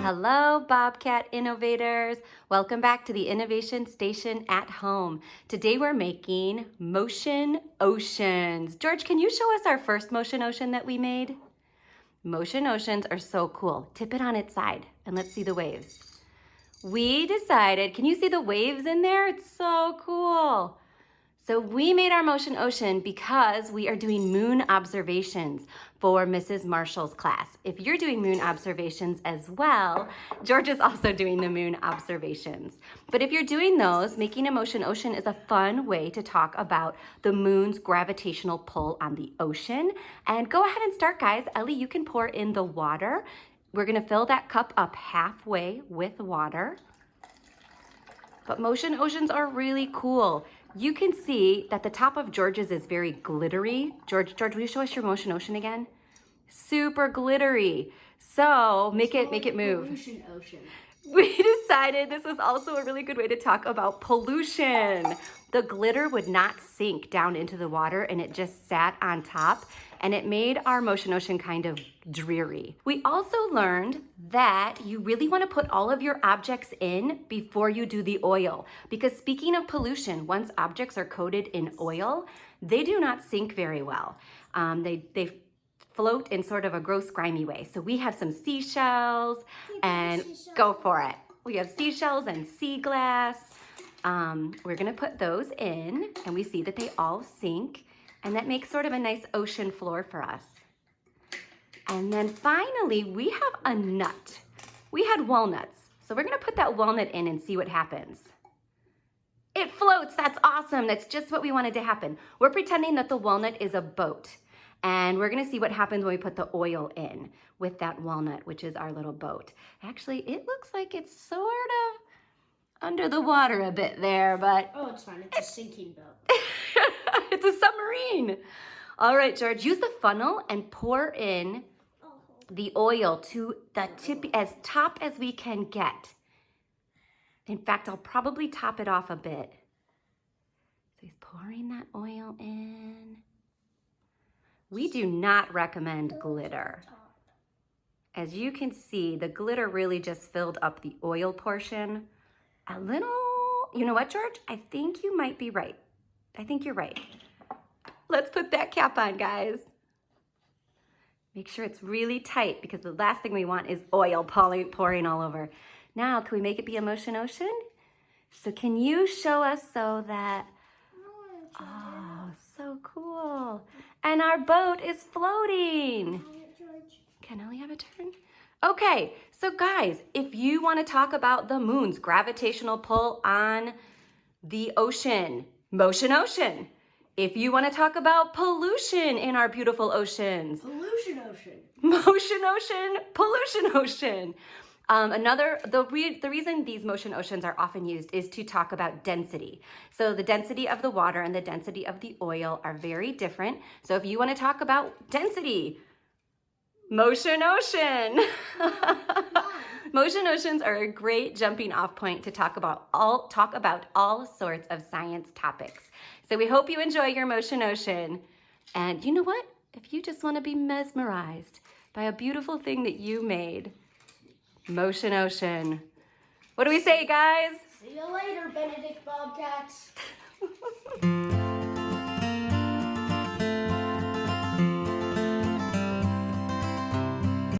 Hello, Bobcat innovators. Welcome back to the Innovation Station at Home. Today we're making motion oceans. George, can you show us our first motion ocean that we made? Motion oceans are so cool. Tip it on its side and let's see the waves. We decided, can you see the waves in there? It's so cool. So we made our motion ocean because we are doing moon observations for Mrs. Marshall's class. If you're doing moon observations as well, George is also doing the moon observations. But if you're doing those, making a motion ocean is a fun way to talk about the moon's gravitational pull on the ocean. And go ahead and start, guys. Ellie, you can pour in the water. We're gonna fill that cup up halfway with water. But motion oceans are really cool. You can see that the top of George's is very glittery. George, will you show us your motion ocean again? Super glittery. So make it move. Pollution ocean. We decided this is also a really good way to talk about pollution. The glitter would not sink down into the water and it just sat on top and it made our motion ocean kind of dreary. We also learned that you really want to put all of your objects in before you do the oil. Because speaking of pollution, once objects are coated in oil, they do not sink very well. They float in sort of a gross, grimy way. So we have some seashells and go for it. We have seashells and sea glass. We're gonna put those in and we see that they all sink and that makes sort of a nice ocean floor for us. And then finally, we have a nut. We had walnuts. So we're gonna put that walnut in and see what happens. It floats, that's awesome. That's just what we wanted to happen. We're pretending that the walnut is a boat. And we're gonna see what happens when we put the oil in with that walnut, which is our little boat. Actually, it looks like it's sort of under the water a bit there, but... Oh, it's fine, it's a sinking boat. It's a submarine. All right, George, use the funnel and pour in the oil to the tip, as top as we can get. In fact, I'll probably top it off a bit. So he's pouring that oil in. We do not recommend glitter. As you can see, the glitter really just filled up the oil portion. A little, you know what, George? I think you might be right. I think you're right. Let's put that cap on, guys. Make sure it's really tight because the last thing we want is oil pouring all over. Now, can we make it be a motion ocean? So can you show us so that, oh, so cool. And our boat is floating. Can Ellie have a turn? Okay, so guys, if you want to talk about the moon's gravitational pull on the ocean, motion ocean. If you want to talk about pollution in our beautiful oceans, Pollution ocean. motion ocean, pollution ocean. The reason these motion oceans are often used is to talk about density. So the density of the water and the density of the oil are very different. So if you want to talk about density, motion ocean. Motion oceans are a great jumping off point to talk about all sorts of science topics. So we hope you enjoy your motion ocean. And you know what? If you just want to be mesmerized by a beautiful thing that you made, motion ocean. What do we say, guys? See you later, Benedict Bobcats.